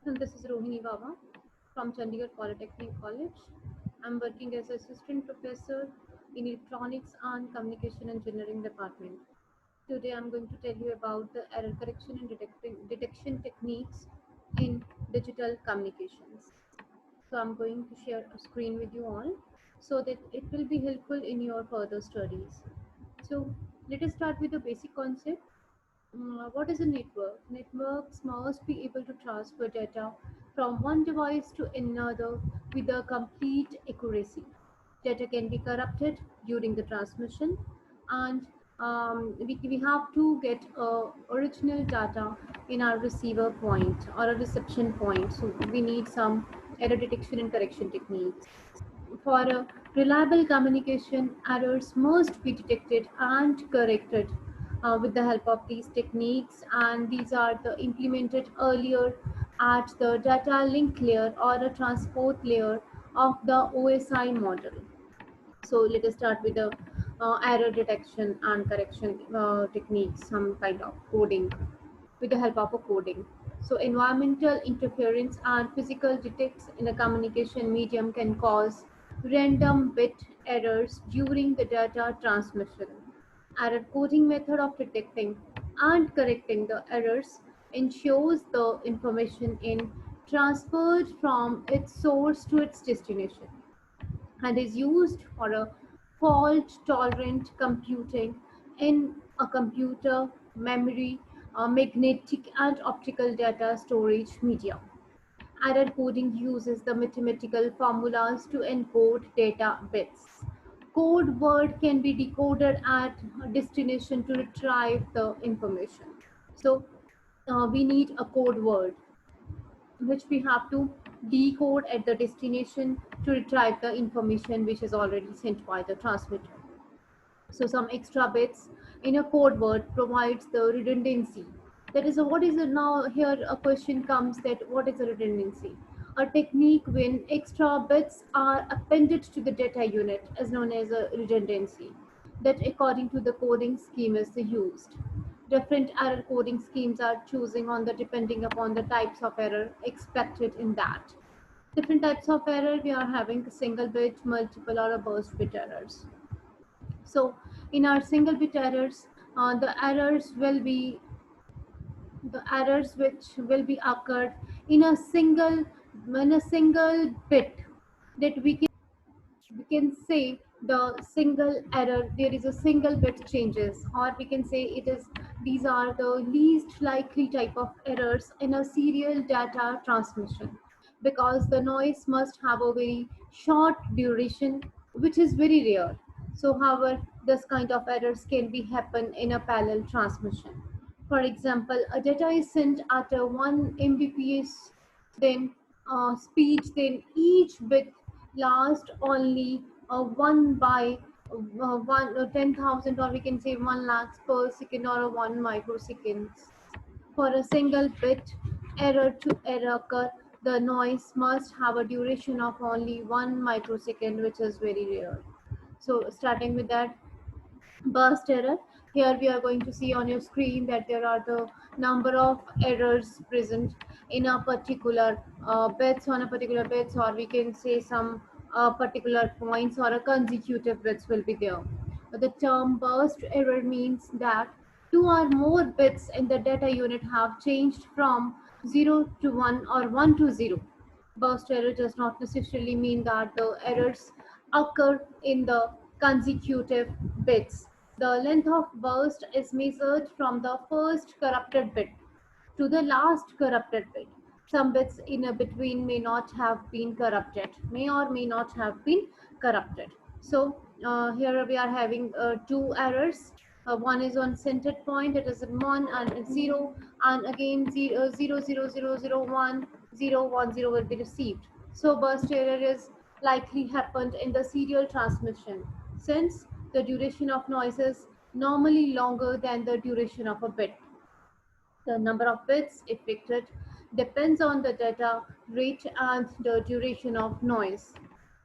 And this is Rohini Baba from Chandigarh Polytechnic College. I'm working as assistant professor in Electronics and Communication Engineering department. Today I'm going to tell you about the error correction and detection techniques in digital communications. So I'm going to share a screen with you all so that it will be helpful in your further studies. So let us start with the basic concept. What is a network? Networks must be able to transfer data from one device to another with a complete accuracy. Data can be corrupted during the transmission, and we have to get original data in our receiver point or a reception point. So we need some error detection and correction techniques. For a reliable communication, errors must be detected and corrected with the help of these techniques, and these are implemented earlier at the data link layer or a transport layer of the OSI model. So let us start with the error detection and correction techniques, some kind of coding with the help of a coding. So environmental interference and physical defects in a communication medium can cause random bit errors during the data transmission. Error coding method of detecting and correcting the errors ensures the information in transferred from its source to its destination and is used for a fault tolerant computing in a computer, memory, magnetic and optical data storage media. Error coding uses the mathematical formulas to encode data bits. Code word can be decoded at a destination to retrieve the information. So we need a code word which we have to decode at the destination to retrieve the information which is already sent by the transmitter. So some extra bits in a code word provides the redundancy. That is, what is it now? Here a question comes that what is a redundancy? A technique when extra bits are appended to the data unit is known as a redundancy. That according to the coding scheme is used. Different error coding schemes are choosing on the depending upon the types of error expected in that. Different types of error we are having single bit, multiple or a burst bit errors. So in our single bit errors, the errors which will be occurred in a single bit that we can say the single error there is a single bit changes, or we can say it is these are the least likely type of errors in a serial data transmission because the noise must have a very short duration, which is very rare. So however this kind of errors can be happen in a parallel transmission. For example, a data is sent at a 1 mbps, then speed, then each bit last only 1 by 10,000, or we can say 1 lakhs per second or a 1 microseconds. For a single bit error to occur, the noise must have a duration of only 1 microsecond, which is very rare. So starting with that, burst error. Here we are going to see on your screen that there are the number of errors present in a particular bits on a particular bits, or we can say some particular points or a consecutive bits will be there. The term burst error means that two or more bits in the data unit have changed from 0 to 1 or 1 to 0. Burst error does not necessarily mean that the errors occur in the consecutive bits. The length of burst is measured from the first corrupted bit to the last corrupted bit. Some bits in a between may not have been corrupted, may or may not have been corrupted. So here we are having two errors. One is on centered point, it is 1 and 0, and again 0, 0, 0, 0, 0, 1, 0, 1, 0 will be received. So burst error is likely happened in the serial transmission since the duration of noise is normally longer than the duration of a bit. The number of bits affected depends on the data rate and the duration of noise.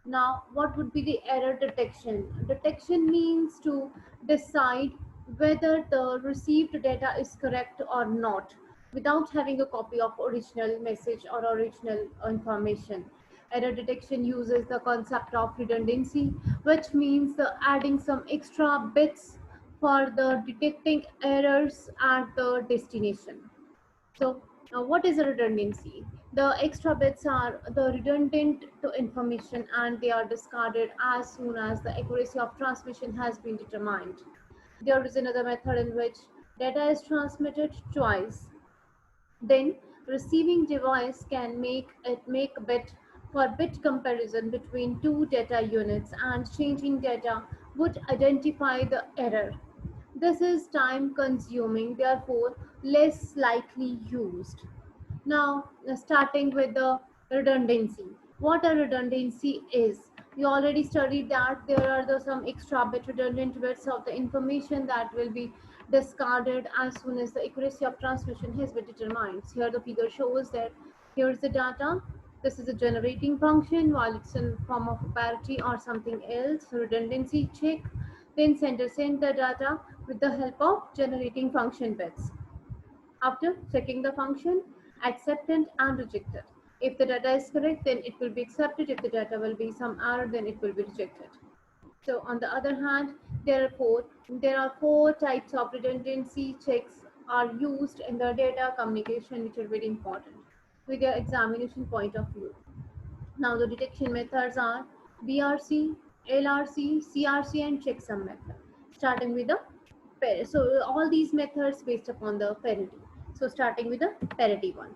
Now, what would be the error detection? Detection means to decide whether the received data is correct or not. without having a copy of original message or original information. Error detection uses the concept of redundancy, which means the adding some extra bits for the detecting errors at the destination. So, what is a redundancy? The extra bits are the redundant to information and they are discarded as soon as the accuracy of transmission has been determined. There is another method in which data is transmitted twice. Then, receiving device can make bit for bit comparison between two data units and changing data would identify the error. This is time consuming, therefore less likely used. Now, starting with the redundancy. What a redundancy is. We already studied that there are some extra bit redundant bits of the information that will be discarded as soon as the accuracy of transmission has been determined. Here the figure shows that here's the data. This is a generating function while it's in form of parity or something else, redundancy check. Then sender send the data with the help of generating function bits. After checking the function, accepted and rejected. If the data is correct, then it will be accepted. If the data will be some error, then it will be rejected. So on the other hand, there are four types of redundancy checks are used in the data communication, which are very important with the examination point of view. Now the detection methods are BRC, LRC, CRC, and checksum method. Starting with the parity. So all these methods based upon the parity. So starting with the parity one.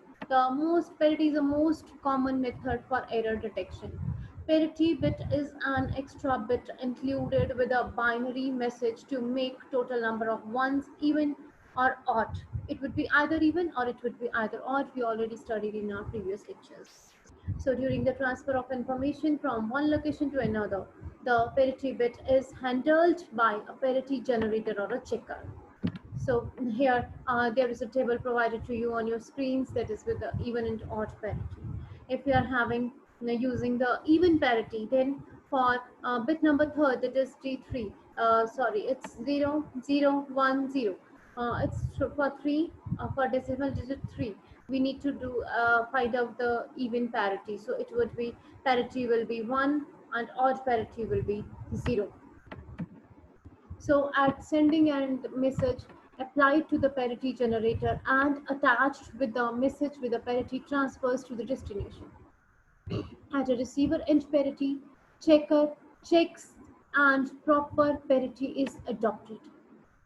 Parity is the most common method for error detection. Parity bit is an extra bit included with a binary message to make total number of ones even or odd. It would be either even or it would be either odd. We already studied in our previous lectures. So during the transfer of information from one location to another, the parity bit is handled by a parity generator or a checker. So here there is a table provided to you on your screens that is with the even and odd parity. If you are having using the even parity, then for bit number third, that is T3, sorry, it's 0010. It's for 3, for decimal digit 3. We need to do find out the even parity. So it would be parity will be 1 and odd parity will be 0. So at sending and message applied to the parity generator and attached with the message with the parity transfers to the destination. At a receiver end parity, checker checks and proper parity is adopted.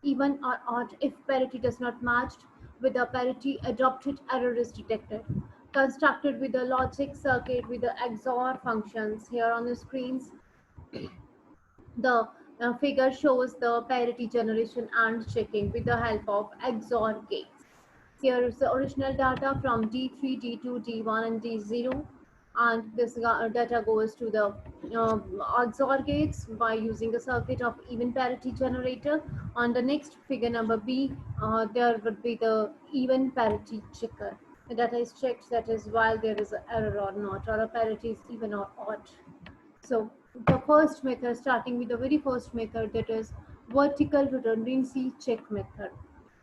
Even or odd, if parity does not match with the parity adopted, error is detected. Constructed with the logic circuit with the XOR functions. Here on the screens, the figure shows the parity generation and checking with the help of XOR gates. Here is the original data from D3, D2, D1, and D0, and this data goes to the XOR gates by using the circuit of even parity generator. On the next figure number B, there would be the even parity checker. The data is checked, that is while there is an error or not, or a parity is even or odd. So the first method, starting with the very first method, that is vertical redundancy check method.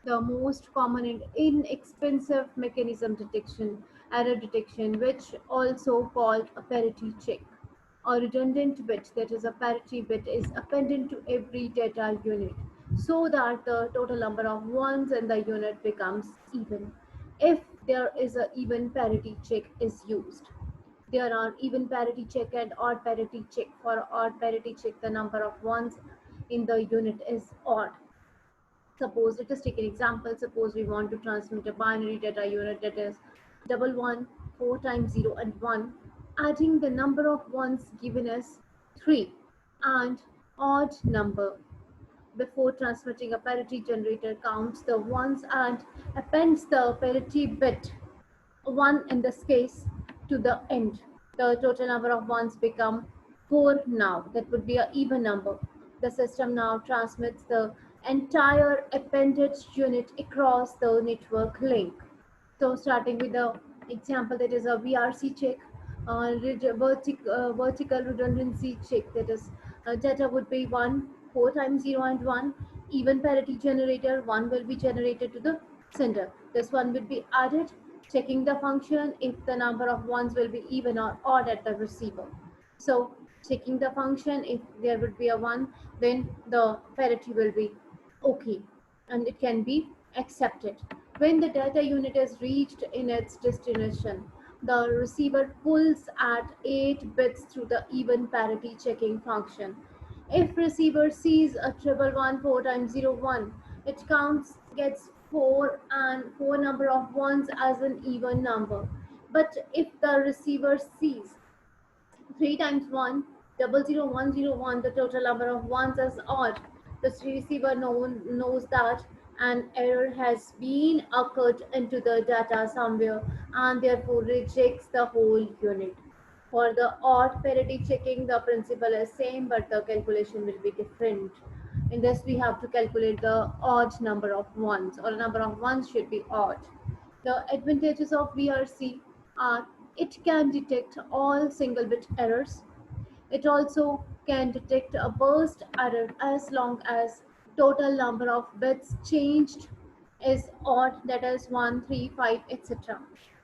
The most common and inexpensive mechanism detection, error detection, which also called a parity check. A redundant bit, that is a parity bit, is appended to every data unit so that the total number of ones in the unit becomes even. If there is an even parity check is used. There are even parity check and odd parity check. For odd parity check, the number of ones in the unit is odd. Suppose, let us take an example. Suppose we want to transmit a binary data unit that is 11, 4 times 0 and 1. Adding the number of ones given as 3 and odd number. Before transmitting, a parity generator counts the ones and appends the parity bit 1 in this case to the end. The total number of ones become 4 now. That would be an even number. The system now transmits the entire appended unit across the network link. So starting with the example, that is a VRC check, vertical redundancy check, that is data would be 1, 4 times 0 and 1. Even parity generator, 1 will be generated to the sender. This one will be added, checking the function if the number of ones will be even or odd at the receiver. So checking the function, if there would be a 1, then the parity will be okay and it can be accepted. When the data unit is reached in its destination, the receiver pulls at 8 bits through the even parity checking function. If receiver sees a triple one 4 times 0 1, it gets 4 and 4 number of ones as an even number. But if the receiver sees 3 times 1, 00101, the total number of ones is odd, the receiver knows that an error has been occurred into the data somewhere and therefore rejects the whole unit. For the odd parity checking, the principle is same, but the calculation will be different. In this, we have to calculate the odd number of ones, or number of ones should be odd. The advantages of VRC are it can detect all single bit errors. It also can detect a burst error as long as total number of bits changed is odd, that is 1, 3, 5, etc.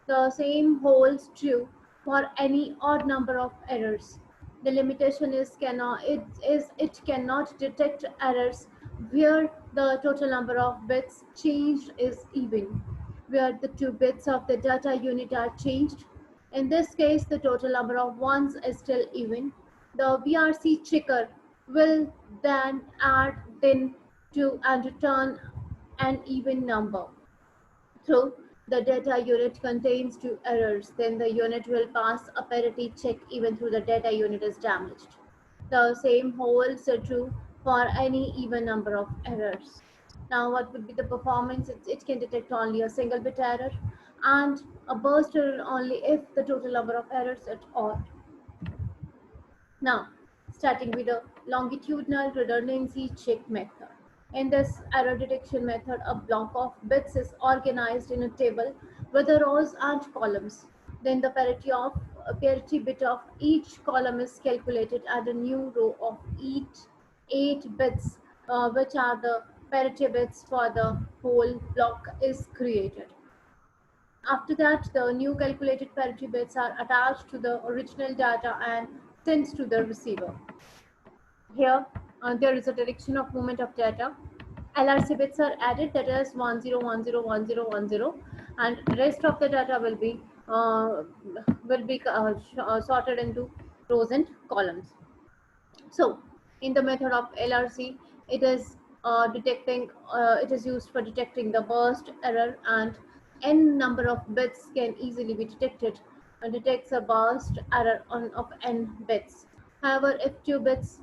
The same holds true for any odd number of errors. The limitation is it cannot detect errors where the total number of bits changed is even, where the 2 bits of the data unit are changed. In this case, the total number of ones is still even. The VRC checker will then add 10 to and return an even number. Through the data unit contains 2 errors, then the unit will pass a parity check even though the data unit is damaged. The same holds true for any even number of errors. Now, what would be the performance? It can detect only a single bit error and a burst error only if the total number of errors at all. Now, starting with the longitudinal redundancy check method. In this error detection method, a block of bits is organized in a table with the rows and columns. Then the parity bit of each column is calculated and a new row of each 8 bits, which are the parity bits for the whole block, is created. After that, the new calculated parity bits are attached to the original data and sent to the receiver. Here, there is a direction of movement of data. LRC bits are added, that is 10101010, and rest of the data will be sorted into rows and columns. So, in the method of LRC, it is it is used for detecting the burst error, and n number of bits can easily be detected and detects a burst error of n bits. However, if 2 bits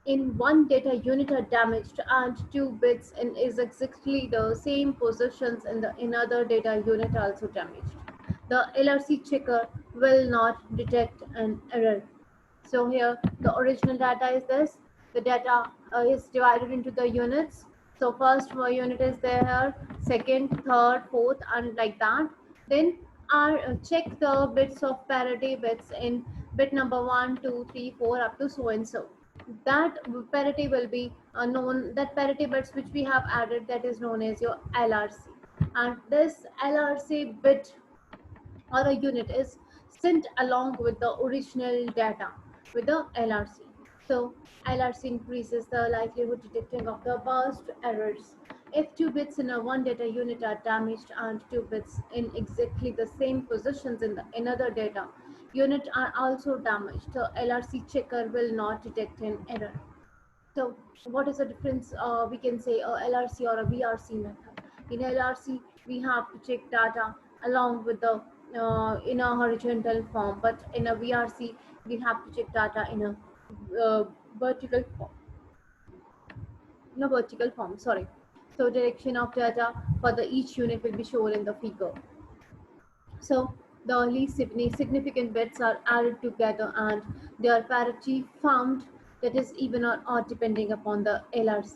in one data unit are damaged and 2 bits in is exactly the same positions in the another data unit also damaged, the LRC checker will not detect an error. So here the original data is this. The data is divided into the units. So first unit is there, second, third, fourth, and like that. Then check the bits of parity bits in bit number 1, 2, 3, 4 up to so and so. That parity will be known, that parity bits which we have added, that is known as your LRC. And this LRC bit or a unit is sent along with the original data with the LRC. So LRC increases the likelihood detecting of the burst errors. If 2 bits in a one data unit are damaged and 2 bits in exactly the same positions in the another data unit are also damaged, the LRC checker will not detect an error. So what is the difference? We can say a LRC or a VRC method. In LRC, we have to check data along with the in a horizontal form, but in a VRC, we have to check data in a vertical form. In a vertical form, sorry. So direction of data for the each unit will be shown in the figure. So the least significant bits are added together and their parity found, that is even or odd depending upon the LRC.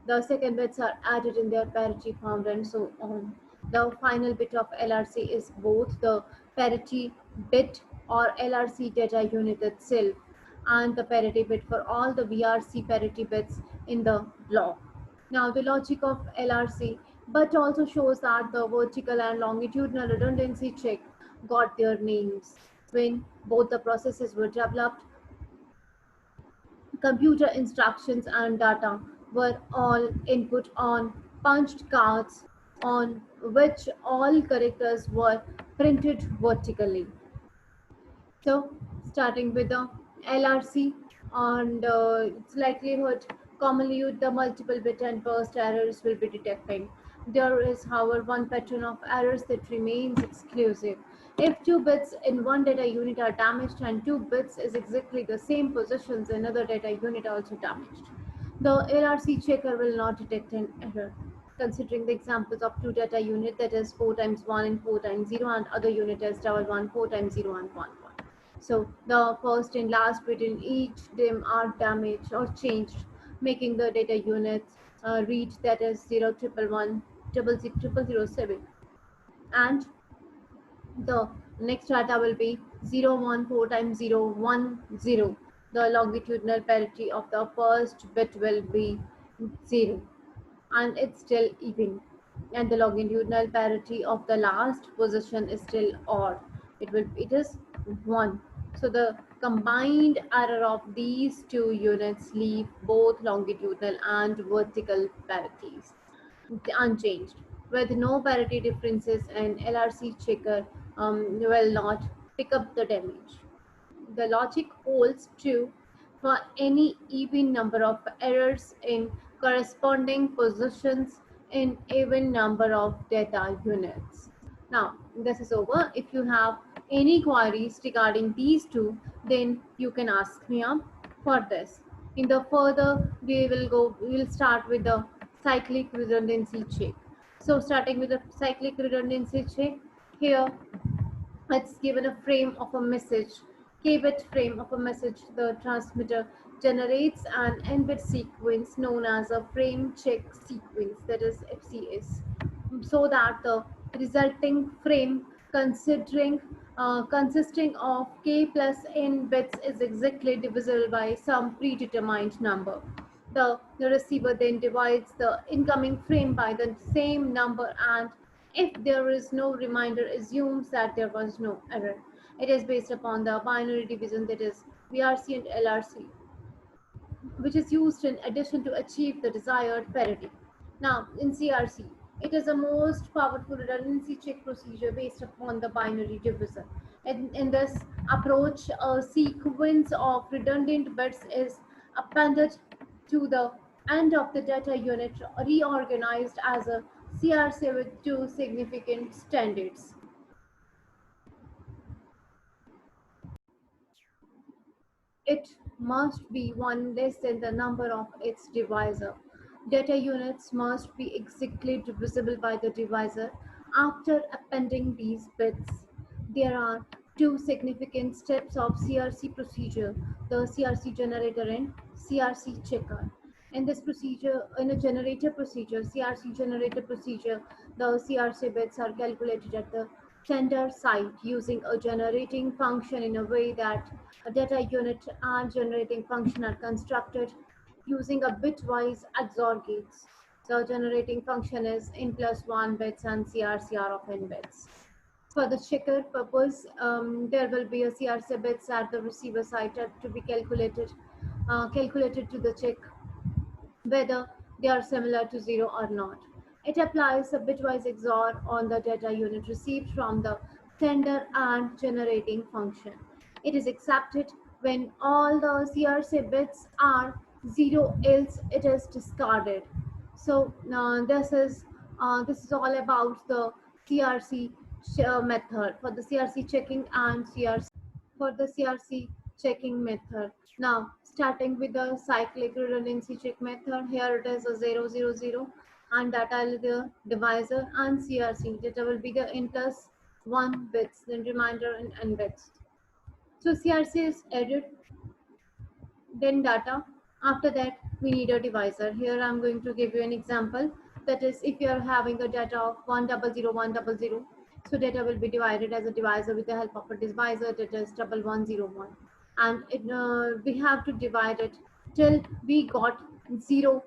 The second bits are added in their parity found and so on. The final bit of LRC is both the parity bit or LRC data unit itself and the parity bit for all the VRC parity bits in the block. Now the logic of LRC, but also shows that the vertical and longitudinal redundancy check got their names when both the processes were developed. Computer instructions and data were all input on punched cards on which all characters were printed vertically. So, starting with the LRC and its likelihood, commonly used the multiple bit and burst errors will be detecting. There is, however, one pattern of errors that remains exclusive. If two bits in one data unit are damaged and two bits is exactly the same positions in another data unit also damaged, the LRC checker will not detect an error. Considering the examples of two data unit, that is 4 times 1 and 4 times 0, and other unit as double 1, 4 times 0 and 1 1. So the first and last bit in each DIM are damaged or changed, making the data units read that is 0 triple 1 triple 0 7, and the next data will be 0 1 4 times 0 1 0. The longitudinal parity of the first bit will be 0, and it's still even, and the longitudinal parity of the last position is still odd. It is 1. So the combined error of these two units leave both longitudinal and vertical parities unchanged. With no parity differences, an LRC checker will not pick up the damage. The logic holds true for any even number of errors in corresponding positions in even number of data units. Now, this is over. If you have any queries regarding these two, then you can ask me up for this. In the further, we will start with the cyclic redundancy check. So starting with the cyclic redundancy check, here it's given a frame of a message, k-bit frame of a message. The transmitter generates an n-bit sequence known as a frame check sequence, that is FCS, so that the resulting frame consisting of k plus n bits is exactly divisible by some predetermined number. The receiver then divides the incoming frame by the same number, and if there is no reminder, assumes that there was no error. It is based upon the binary division, that is BRC and LRC, which is used in addition to achieve the desired parity. Now, in CRC, it is a most powerful redundancy check procedure based upon the binary division. In this approach, a sequence of redundant bits is appended to the end of the data unit, reorganized as a CRC with two significant standards. It must be one less than the number of its divisor. Data units must be exactly divisible by the divisor. After appending these bits, there are two significant steps of CRC procedure: the CRC generator and CRC checker. In this procedure, in a generator procedure, CRC generator procedure, the CRC bits are calculated at the sender site using a generating function in a way that a data unit and generating function are constructed using a bitwise XOR gates. The generating function is n plus 1 bits and CRCR of n bits. For the checker purpose, there will be a CRC bits at the receiver site to be calculated to the check whether they are similar to 0 or not. It applies a bitwise XOR on the data unit received from the sender and generating function. It is accepted when all the CRC bits are 0, else it is discarded. So this is all about the CRC method for the CRC checking and CRC for the CRC checking method. Now, starting with the cyclic redundancy check method, here it is a 000, and data will be the divisor, and CRC data will be the n plus 1 bits, then reminder in n bits. So CRC is added, then data. After that, we need a divisor. Here I'm going to give you an example. That is, if you are having a data of 100, so data will be divided as a divisor with the help of a divisor, that is 1101. And we have to divide it till we got 0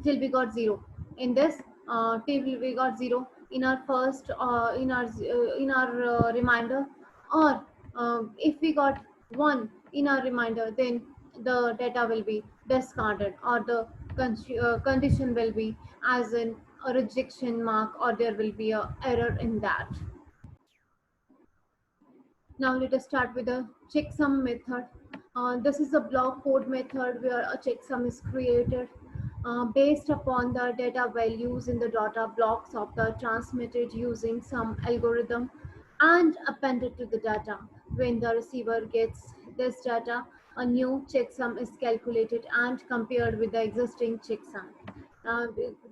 till we got 0. In this, till we got 0 in our first in our reminder, or if we got 1 in our reminder, then the data will be discarded, or the condition will be as in a rejection mark, or there will be a error in that. Now let us start with the checksum method. This is a block code method where a checksum is created based upon the data values in the data blocks of the transmitted using some algorithm and appended to the data. When the receiver gets this data, a new checksum is calculated and compared with the existing checksum.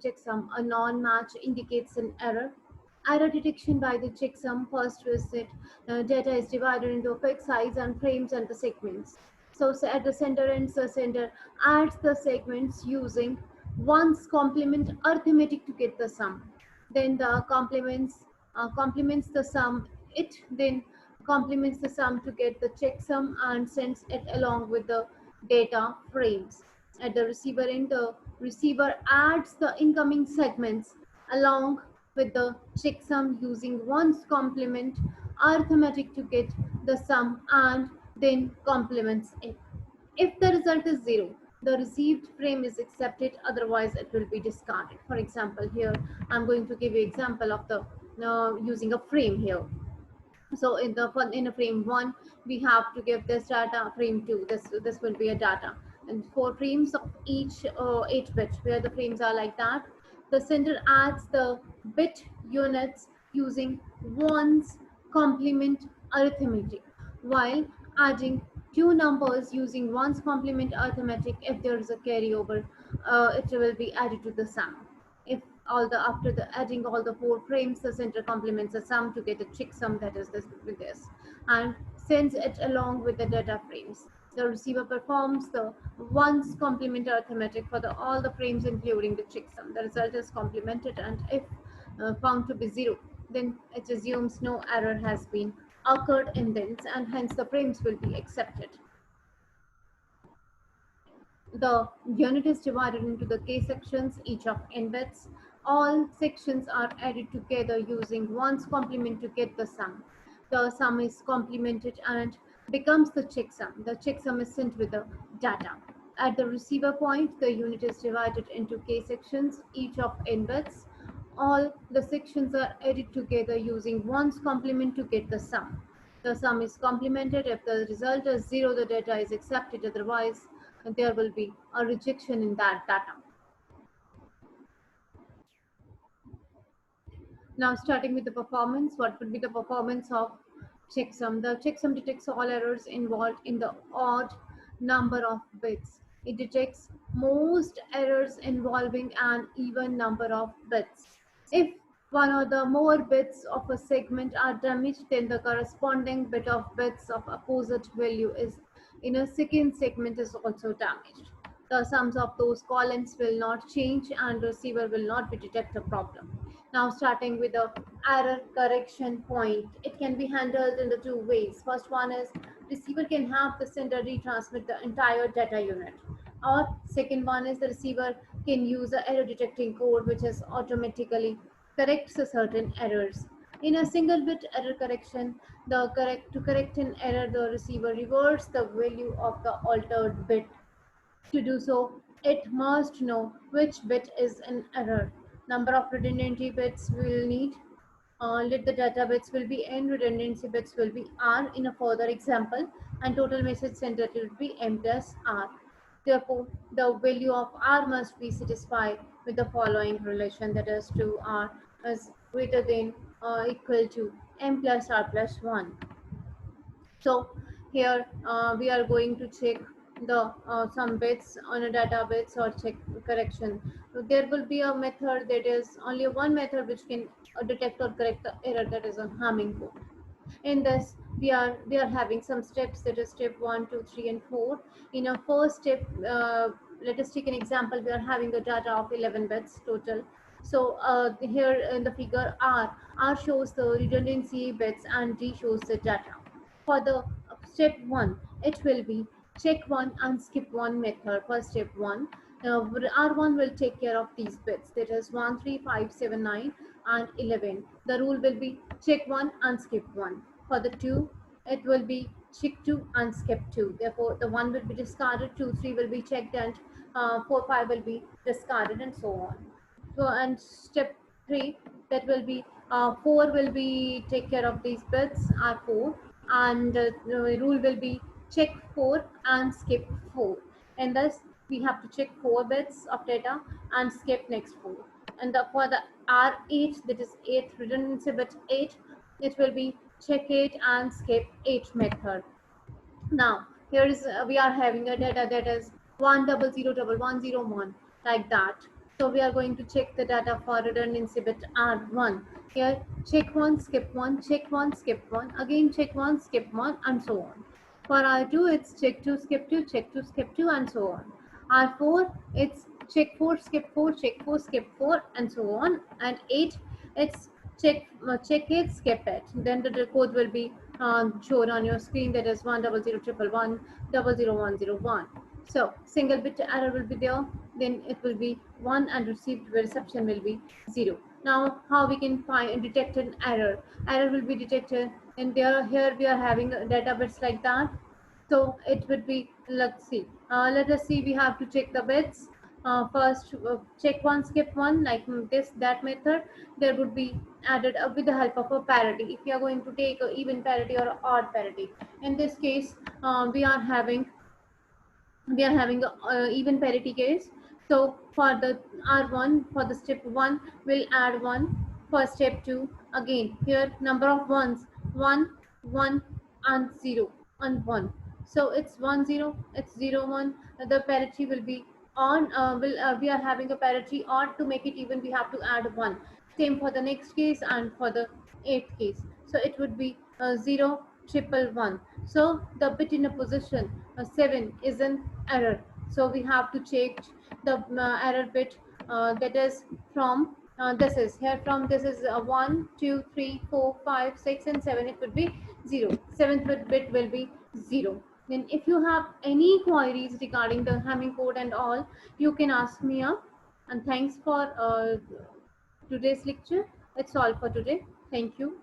Checksum, a non-match indicates an error. Error detection by the checksum. First visit data is divided into fixed size and frames and the segments. So at the center end, the sender adds the segments using one's complement arithmetic to get the sum. Then the complements the sum. It then complements the sum to get the checksum and sends it along with the data frames. At the receiver end, the receiver adds the incoming segments along with the checksum using one's complement arithmetic to get the sum and then complements it. If the result is 0, the received frame is accepted, otherwise it will be discarded. For example, here I'm going to give you example of the using a frame here. So in a frame 1, we have to give this data. Frame 2, this will be a data, and 4 frames of each 8 bit, where the frames are like that. The sender adds the bit units using one's complement arithmetic, while adding two numbers using one's complement arithmetic. If there is a carryover, it will be added to the sum. If after the adding all the 4 frames, the center complements the sum to get a checksum, that is this with this, and sends it along with the data frames. The receiver performs the one's complement arithmetic for all the frames including the checksum. The result is complemented, and if found to be 0, then it assumes no error has been occurred in this, and hence the frames will be accepted. The unit is divided into the k sections, each of n bits. All sections are added together using one's complement to get the sum. The sum is complemented and becomes the checksum. The checksum is sent with the data. At the receiver point, the unit is divided into k sections, each of n bits. All the sections are added together using one's complement to get the sum. The sum is complemented. If the result is 0, the data is accepted, otherwise there will be a rejection in that data. Now starting with the performance, what would be the performance of checksum? The checksum detects all errors involved in the odd number of bits. It detects most errors involving an even number of bits. If one or the more bits of a segment are damaged, then the corresponding bit of bits of opposite value is in a second segment is also damaged. The sums of those columns will not change, and receiver will not be detect a problem. Now starting with the error correction point, it can be handled in the 2 ways. First one is receiver can have the sender retransmit the entire data unit, or second one is the receiver can use the error detecting code, which is automatically corrects certain errors. In a single bit error correction, to correct an error, the receiver reverts the value of the altered bit. To do so, it must know which bit is in error. Number of redundancy bits will need. Let the data bits will be n, redundancy bits will be r in a further example, and total message sent will be m plus r. Therefore, the value of r must be satisfied with the following relation, that is 2r is greater than or equal to m plus r plus 1. So here we are going to check the some bits on a data bits or check correction. So there will be a method, that is only one method which can detect or correct the error, that is a Hamming code. In this we are having some steps, that is step 1, 2, 3 and 4. In a first step, let us take an example. We are having a data of 11 bits total. So here in the figure r shows the redundancy bits and d shows the data. For the step 1, it will be check 1 and skip 1 method for step 1. R1 will take care of these bits, that is 1, 3, 5, 7, 9 and 11. The rule will be check 1 and skip 1. For the 2, it will be check 2 and skip 2. Therefore, the 1 will be discarded, 2, 3 will be checked, and 4, 5 will be discarded, and so on. So, and step 3, that will be 4 will be take care of these bits, R4, and the rule will be check 4 and skip 4. And thus we have to check 4 bits of data and skip next 4. And for the R8, that is 8 redundancy bit 8, it will be check 8 and skip 8 method. Now here is we are having a data that is 1001101, like that. So we are going to check the data for redundancy bit R1. Here check 1, skip 1, check 1, skip 1, again check 1, skip 1, and so on. For R2 it's check 2, skip 2, check 2, skip 2, and so on. R4 it's check 4, skip 4, check 4, skip 4, and so on. And 8 it's check it, skip it. Then the code will be shown on your screen, that is 10011110101. So single bit error will be there, then it will be 1, and received reception will be 0. Now how we can find detect an error? Error will be detected, and here we are having data bits like that. So it would be, let's see, let us see, we have to check the bits. First check 1, skip 1, like this, that method. There would be added with the help of a parity. If you are going to take a even parity or odd parity, in this case we are having a even parity case. So for the R1, for the step 1, we'll add 1. For step 2, again here number of ones, 1, 1, and 0, and 1. So it's 1, 0, it's 0, 1. The parity will be on, we are having a parity odd. To make it even, we have to add 1. Same for the next case and for the 8th case. So it would be 0, triple 1. So the bit in a position 7 is an error. So we have to check the error bit, that is from this is here, from this is 1, 2, 3, 4, 5, 6, and 7. It would be 0. 7th bit will be 0. Then if you have any queries regarding the Hamming code and all, you can ask me up. And thanks for today's lecture. It's all for today. Thank you.